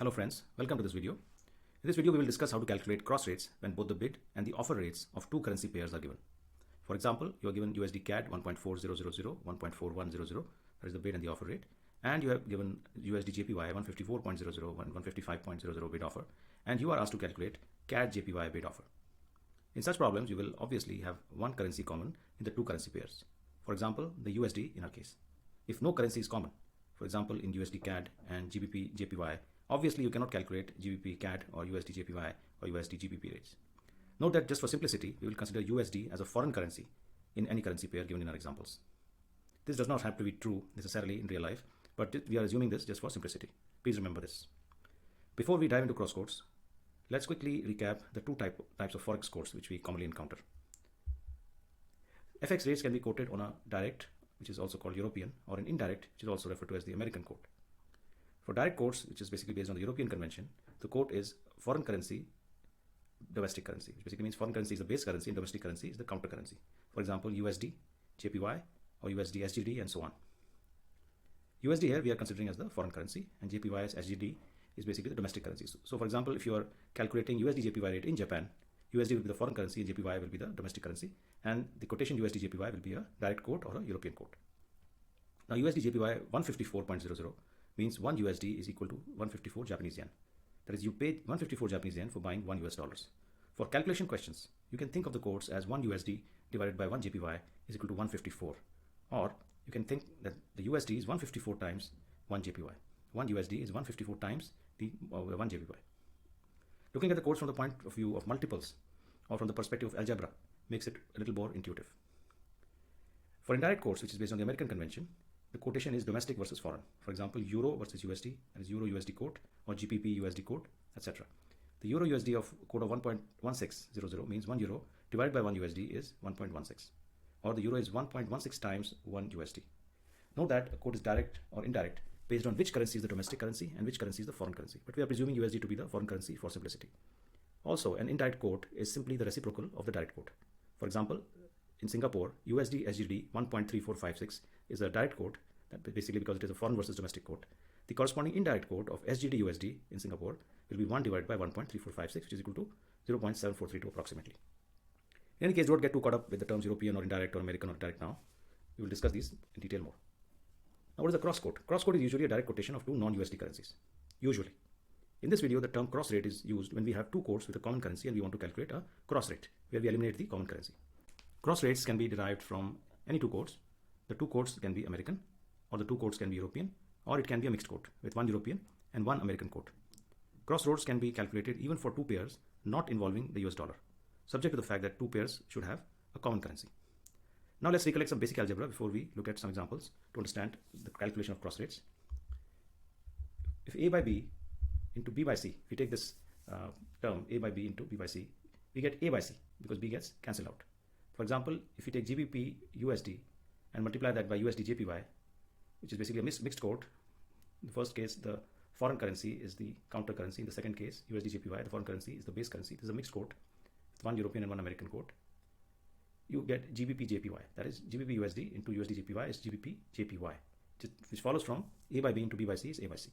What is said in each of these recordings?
Hello friends, welcome to this video. In this video we will discuss how to calculate cross rates when both the bid and the offer rates of two currency pairs are given. For example, you are given USD CAD 1.4000, 1.4100, that is the bid and the offer rate, and you have given USD JPY 154.00, 155.00 bid offer, and you are asked to calculate CAD JPY bid offer. In such problems, you will obviously have one currency common in the two currency pairs. For example, the USD in our case. If no currency is common, for example in USD CAD and GBP JPY, obviously you cannot calculate GBP CAD or USD JPY or USD GBP rates. Note that just for simplicity, we will consider USD as a foreign currency in any currency pair given in our examples. This does not have to be true necessarily in real life, but we are assuming this just for simplicity. Please remember this. Before we dive into cross quotes, let's quickly recap the two types of forex quotes which we commonly encounter. FX rates can be quoted on a direct, which is also called European, or an indirect, which is also referred to as the American quote. For direct quotes, which is basically based on the European convention, the quote is foreign currency, domestic currency, which basically means foreign currency is the base currency and domestic currency is the counter currency. For example, USD, JPY, or USD SGD, and so on. USD here we are considering as the foreign currency, and JPY as SGD is basically the domestic currency. So for example, if you are calculating USD JPY rate in Japan, USD will be the foreign currency and JPY will be the domestic currency, and the quotation USD JPY will be a direct quote or a European quote. Now USD JPY 154.00 means 1 USD is equal to 154 Japanese yen. That is, you paid 154 Japanese yen for buying $1 US. For calculation questions, you can think of the quotes as 1 USD divided by 1 JPY is equal to 154. Or you can think that the USD is 154 times 1 JPY. 1 USD is 154 times the 1 JPY. Looking at the quotes from the point of view of multiples or from the perspective of algebra makes it a little more intuitive. For indirect quotes, which is based on the American convention, the quotation is domestic versus foreign. For example, Euro versus USD, that is Euro USD quote, or GBP USD quote, etc. The Euro USD of quote of 1.1600 means 1 Euro divided by 1 USD is 1.16, or the Euro is 1.16 times 1 USD. Note that a quote is direct or indirect based on which currency is the domestic currency and which currency is the foreign currency, but we are presuming USD to be the foreign currency for simplicity. Also, an indirect quote is simply the reciprocal of the direct quote. For example, in Singapore, USD SGD 1.3456 is a direct quote, that basically because it is a foreign versus domestic quote. The corresponding indirect quote of SGD USD in Singapore will be 1 divided by 1.3456, which is equal to 0.7432 approximately. In any case, don't get too caught up with the terms European or indirect or American or direct now. We will discuss these in detail more. Now, what is a cross quote? Cross quote is usually a direct quotation of two non-USD currencies. Usually. In this video, the term cross rate is used when we have two quotes with a common currency and we want to calculate a cross rate, where we eliminate the common currency. Cross rates can be derived from any two quotes. The two quotes can be American, or the two quotes can be European, or it can be a mixed quote with one European and one American quote. Cross rates can be calculated even for two pairs not involving the US dollar, subject to the fact that two pairs should have a common currency. Now let's recollect some basic algebra before we look at some examples to understand the calculation of cross rates. If A by B into B by C, if we take this term A by B into B by C, we get A by C because B gets cancelled out. For example, if we take GBP USD and multiply that by USD JPY, which is basically a mixed quote. In the first case, the foreign currency is the counter currency. In the second case, USD JPY, the foreign currency is the base currency. This is a mixed quote with one European and one American quote. You get GBP JPY, that is GBP USD into USD JPY is GBP JPY, which follows from A by B into B by C is A by C.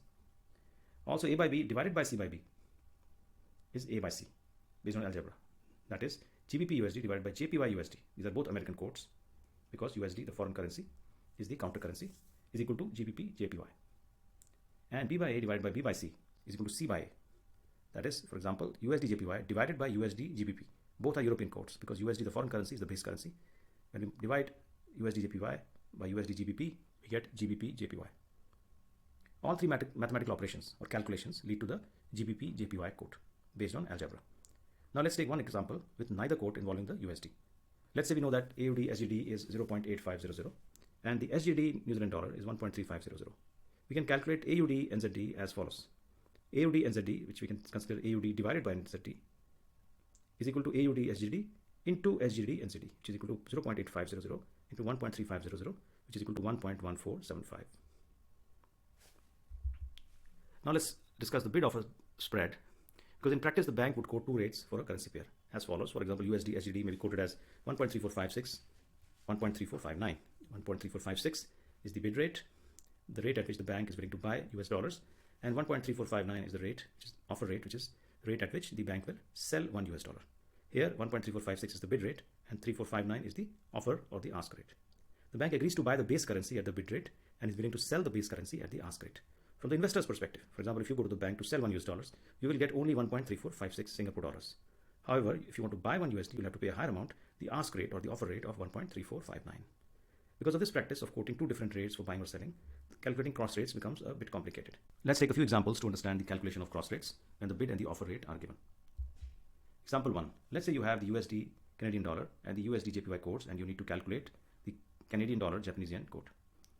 Also, A by B divided by C by B is A by C based on algebra. That is GBP USD divided by JPY USD. These are both American quotes because USD, the foreign currency, is the counter currency, is equal to GBP JPY. And B by A divided by B by C is equal to C by A. That is, for example, USD JPY divided by USD GBP. Both are European quotes because USD, the foreign currency, is the base currency. When we divide USD JPY by USD GBP, we get GBP JPY. All three mathematical operations or calculations lead to the GBP JPY quote based on algebra. Now let's take one example with neither quote involving the USD. Let's say we know that AUD SGD is 0.8500 and the SGD New Zealand dollar is 1.3500. We can calculate AUD NZD as follows. AUD NZD, which we can consider AUD divided by NZD, is equal to AUD SGD into SGD NZD, which is equal to 0.8500 into 1.3500, which is equal to 1.1475. Now let's discuss the bid offer spread, because in practice the bank would quote two rates for a currency pair as follows. For example, USD SGD may be quoted as 1.3456, 1.3459. 1.3456 is the bid rate, the rate at which the bank is willing to buy US dollars, And 1.3459 is the rate, which is offer rate, which is the rate at which the bank will sell $1. Here, 1.3456 is the bid rate, and 3459 is the offer or the ask rate. The bank agrees to buy the base currency at the bid rate and is willing to sell the base currency at the ask rate. From the investor's perspective, for example, if you go to the bank to sell $1, you will get only 1.3456 Singapore dollars. However, if you want to buy $1, you'll have to pay a higher amount, the ask rate or the offer rate of 1.3459. Because of this practice of quoting two different rates for buying or selling, calculating cross rates becomes a bit complicated. Let's take a few examples to understand the calculation of cross rates when the bid and the offer rate are given. Example 1. Let's say you have the USD Canadian dollar and the USD JPY codes, and you need to calculate the Canadian dollar Japanese yen code.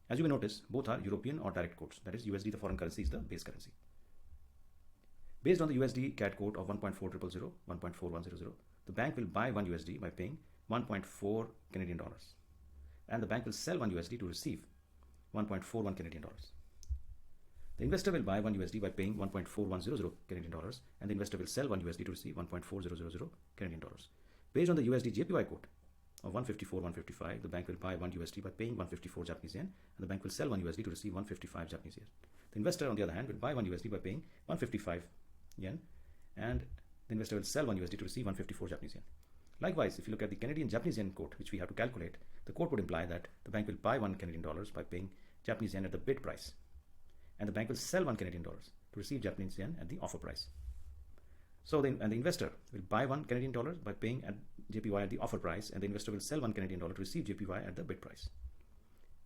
As you may notice, both are European or direct codes. That is, USD, the foreign currency, is the base currency. Based on the USD CAD code of 1.4000, 1.4100, the bank will buy $1 by paying 1.4 Canadian dollars. And the bank will sell $1 to receive 1.41 Canadian dollars. The investor will buy $1 by paying 1.4100 Canadian dollars, and the investor will sell $1 to receive 1.4000 Canadian dollars. Based on the USD JPY code of 154.155, the bank will buy $1 by paying 154 Japanese yen, and the bank will sell $1 to receive 155 Japanese yen. The investor, on the other hand, will buy $1 by paying 155 yen, and the investor will sell $1 to receive 154 Japanese yen. Likewise, if you look at the Canadian Japanese yen quote, which we have to calculate, the quote would imply that the bank will buy $1 Canadian by paying Japanese yen at the bid price, and the bank will sell $1 Canadian to receive Japanese yen at the offer price. So the investor will buy $1 Canadian by paying at JPY at the offer price, and the investor will sell $1 Canadian to receive JPY at the bid price.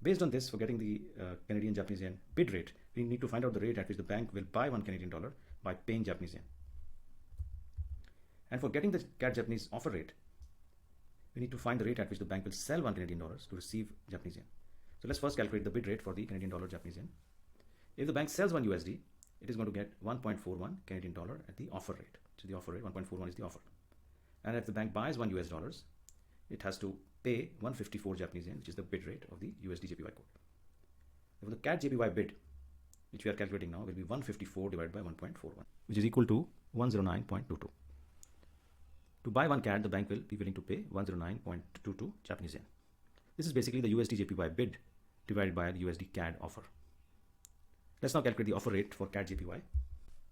Based on this, for getting the Canadian Japanese yen bid rate, we need to find out the rate at which the bank will buy $1 Canadian by paying Japanese yen. And for getting the CAD Japanese offer rate, we need to find the rate at which the bank will sell $1 Canadian to receive Japanese yen. So let's first calculate the bid rate for the Canadian dollar Japanese yen. If the bank sells $1, it is going to get 1.41 Canadian dollar at the offer rate. So the offer rate, 1.41 is the offer. And if the bank buys $1, it has to pay 154 Japanese yen, which is the bid rate of the USD JPY code. Therefore, the CAD JPY bid, which we are calculating now, will be 154 divided by 1.41, which is equal to 109.22. To buy 1 CAD, the bank will be willing to pay 109.22 Japanese yen. This is basically the USD JPY bid divided by the USD CAD offer. Let's now calculate the offer rate for CAD JPY.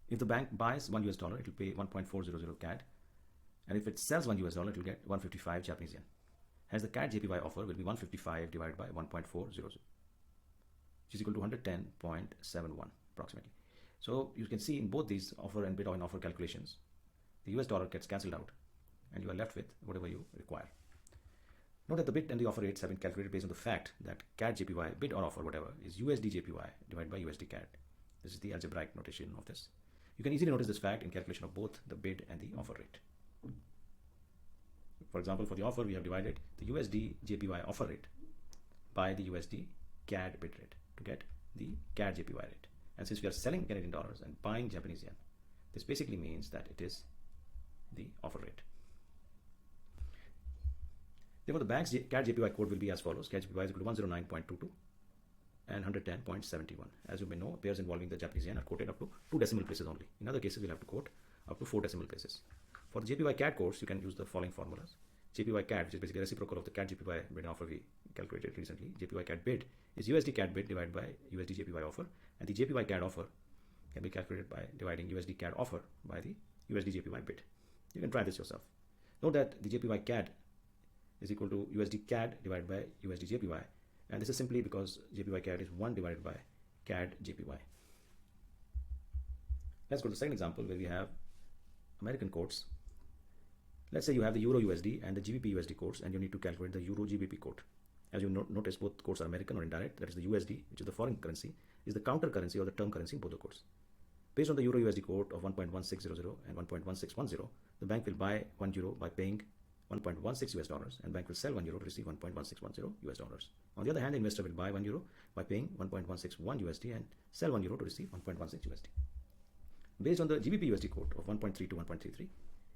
If the bank buys $1, it will pay 1.400 CAD, and if it sells $1, it will get 155 Japanese yen. Hence, the CAD JPY offer will be 155 divided by 1.400, which is equal to 110.71 approximately. So you can see in both these offer and bid on offer calculations, the US dollar gets cancelled out, and you are left with whatever you require. Note that the bid and the offer rates have been calculated based on the fact that CAD JPY, bid or offer, whatever, is USD JPY divided by USD CAD. This is the algebraic notation of this. You can easily notice this fact in calculation of both the bid and the offer rate. For example, for the offer, we have divided the USD JPY offer rate by the USD CAD bid rate to get the CAD JPY rate. And since we are selling Canadian dollars and buying Japanese yen, this basically means that it is the offer rate. Therefore, the bank's CAD JPY code will be as follows. CAD JPY is equal to 109.22 and 110.71. As you may know, pairs involving the Japanese yen are quoted up to 2 decimal places only. In other cases, we'll have to quote up to 4 decimal places. For the JPY CAD codes, you can use the following formulas. JPY CAD, which is basically a reciprocal of the CAD JPY bid and offer we calculated recently. JPY CAD bid is USD CAD bid divided by USD JPY offer, and the JPY CAD offer can be calculated by dividing USD CAD offer by the USD JPY bid. You can try this yourself. Note that the JPY CAD is equal to USD CAD divided by USD JPY, and this is simply because JPY CAD is 1 divided by CAD JPY. Let's go to the second example where we have American quotes. Let's say you have the Euro USD and the GBP USD quotes, and you need to calculate the Euro GBP quote. As you notice, both quotes are American or indirect. That is, the USD, which is the foreign currency, is the counter currency or the term currency in both the quotes. Based on the Euro USD quote of 1.1600 and 1.1610, the bank will buy €1 by paying $1.16 and bank will sell €1 to receive $1.1610. On the other hand, the investor will buy €1 by paying 1.161 USD and sell €1 to receive 1.16 USD. Based on the GBP USD quote of 1.3 to 1.33,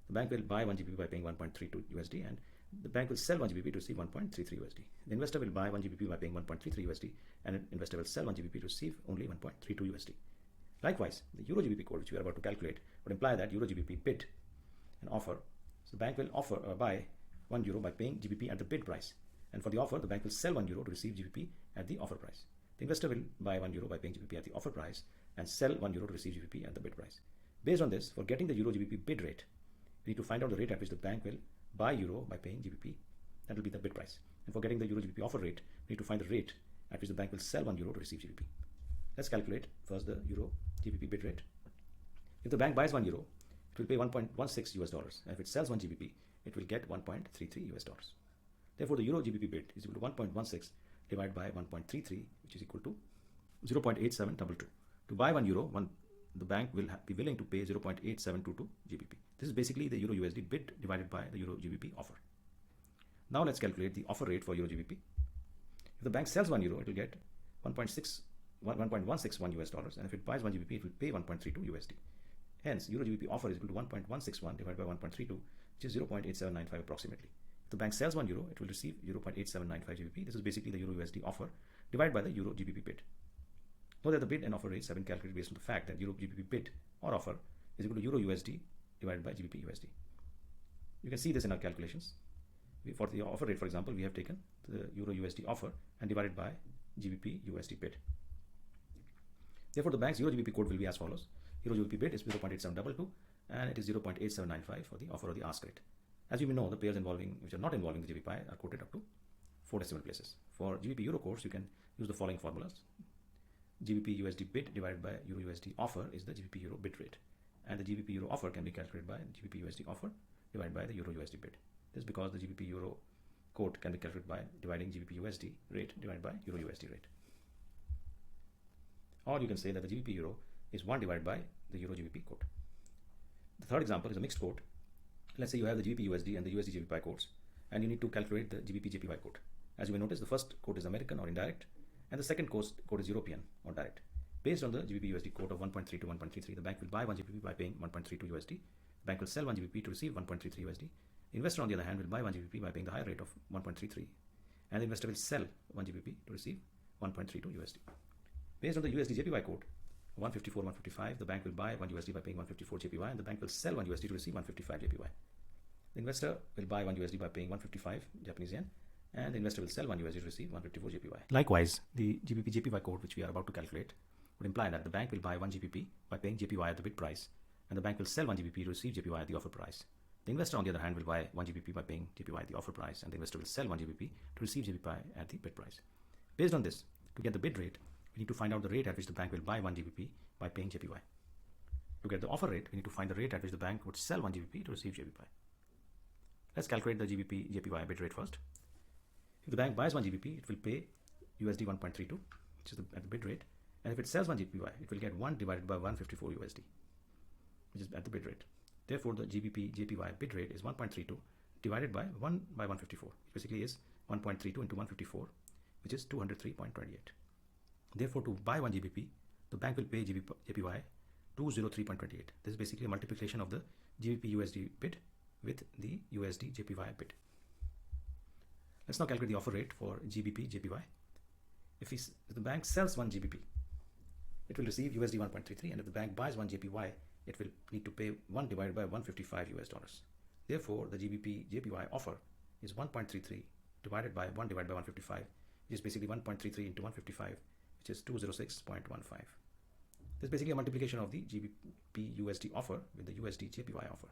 the bank will buy 1 GBP by paying 1.32 USD and the bank will sell 1 GBP to receive 1.33 USD. The investor will buy 1 GBP by paying 1.33 USD and an investor will sell 1 GBP to receive only 1.32 USD. Likewise, the Euro GBP code, which we are about to calculate, would imply that Euro GBP bid and offer. So the bank will buy €1 by paying GBP at the bid price, and for the offer, the bank will sell €1 to receive GBP at the offer price. The investor will buy €1 by paying GBP at the offer price, and sell €1 to receive GBP at the bid price. Based on this, for getting the Euro GBP bid rate, we need to find out the rate at which the bank will buy Euro by paying GBP. That will be the bid price. And for getting the Euro GBP offer rate, we need to find the rate at which the bank will sell €1 to receive GBP. Let's calculate first the Euro GBP bid rate. If the bank buys €1, it will pay $1.16 and if it sells 1 GBP, it will get $1.33. Therefore, the Euro GBP bid is equal to 1.16 divided by 1.33, which is equal to 0.8722. To buy €1, the bank will be willing to pay 0.8722 GBP. This is basically the Euro USD bid divided by the Euro GBP offer. Now let's calculate the offer rate for Euro GBP. If the bank sells €1, it will get $1.161, and if it buys 1 GBP, it will pay 1.32 USD. Hence, Euro GBP offer is equal to 1.161 divided by 1.32, which is 0.8795 approximately. If the bank sells €1, it will receive 0.8795 GBP. This is basically the Euro USD offer divided by the Euro GBP bid. Note that the bid and offer rates have been calculated based on the fact that Euro GBP bid or offer is equal to Euro USD divided by GBP USD. You can see this in our calculations. For the offer rate, for example, we have taken the Euro USD offer and divided by GBP USD bid. Therefore, the bank's Euro GBP code will be as follows. Euro GBP bid is 0.8722 and it is 0.8795 for the offer or the ask rate. As you may know, the pairs which are not involving the GBP are quoted up to 4 decimal places. For GBP Euro course, you can use the following formulas. GBP USD bid divided by Euro USD offer is the GBP Euro bid rate, and the GBP Euro offer can be calculated by GBP USD offer divided by the Euro USD bid. This is because the GBP Euro quote can be calculated by dividing GBP USD rate divided by Euro USD rate. Or you can say that the GBP Euro is 1 divided by the Euro GBP quote. The third example is a mixed quote. Let's say you have the GBP USD and the USD JPY quotes, and you need to calculate the GBP JPY quote. As you may notice, the first quote is American or indirect, and the second quote is European or direct. Based on the GBP USD quote of 1.3 to 1.33, the bank will buy 1 GBP by paying 1.32 USD. The bank will sell 1 GBP to receive 1.33 USD. The investor, on the other hand, will buy 1 GBP by paying the higher rate of 1.33, and the investor will sell 1 GBP to receive 1.32 USD. Based on the USD JPY quote 154, 155, the bank will buy 1 USD by paying 154 JPY, and the bank will sell 1 USD to receive 155 JPY. The investor will buy 1 USD by paying 155 Japanese yen, and the investor will sell 1 USD to receive 154 JPY. Likewise, the GBP JPY quote, which we are about to calculate, would imply that the bank will buy 1 GBP by paying JPY at the bid price, and the bank will sell 1 GBP to receive JPY at the offer price. The investor, on the other hand, will buy 1 GBP by paying JPY at the offer price, and the investor will sell 1 GBP to receive JPY at the bid price. Based on this, to get the bid rate, we need to find out the rate at which the bank will buy 1 GBP by paying JPY. To get the offer rate, we need to find the rate at which the bank would sell 1 GBP to receive JPY. Let's calculate the GBP JPY bid rate first. If the bank buys 1 GBP, it will pay USD 1.32, which is at the bid rate, and if it sells 1 JPY, it will get 1 divided by 154 USD, which is at the bid rate. Therefore, the GBP JPY bid rate is 1.32 divided by 1 by 154, which basically is 1.32 into 154, which is 203.28. Therefore, to buy 1 GBP, the bank will pay JPY 203.28. This is basically a multiplication of the GBP USD bid with the USD JPY bid. Let's now calculate the offer rate for GBP JPY. If the bank sells 1 GBP, it will receive USD 1.33, and if the bank buys 1 JPY, it will need to pay 1 divided by 155 US dollars. Therefore, the GBP JPY offer is 1.33 divided by 1 divided by 155, which is basically 1.33 into 155, which is 206.15. This is basically a multiplication of the GBP USD offer with the USD JPY offer.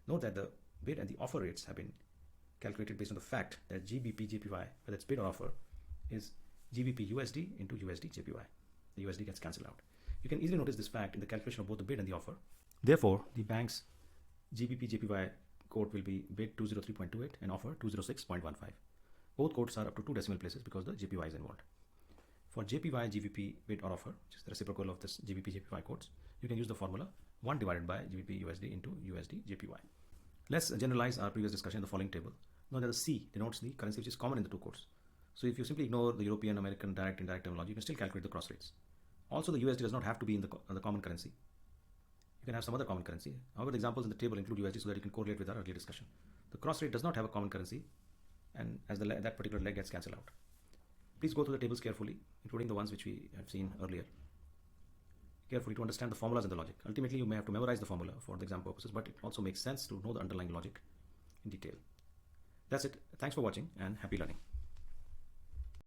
Note that the bid and the offer rates have been calculated based on the fact that GBP JPY, whether it's bid or offer, is GBP USD into USD JPY. The USD gets cancelled out. You can easily notice this fact in the calculation of both the bid and the offer. Therefore, the bank's GBP JPY quote will be bid 203.28 and offer 206.15. Both quotes are up to 2 decimal places because the JPY is involved. For JPY GBP bid or offer, which is the reciprocal of this GBP JPY quotes, you can use the formula 1 divided by GBP USD into USD JPY. Let's generalize our previous discussion in the following table. Note that the C denotes the currency which is common in the two quotes. So if you simply ignore the European, American, direct, indirect terminology, you can still calculate the cross rates. Also, the USD does not have to be in the common currency. You can have some other common currency. However, the examples in the table include USD so that you can correlate with our earlier discussion. The cross rate does not have a common currency, and as that particular leg gets cancelled out. Please go through the tables carefully, including the ones which we have seen earlier, carefully to understand the formulas and the logic. Ultimately, you may have to memorize the formula for the exam purposes, but it also makes sense to know the underlying logic in detail. That's it. Thanks for watching and happy learning.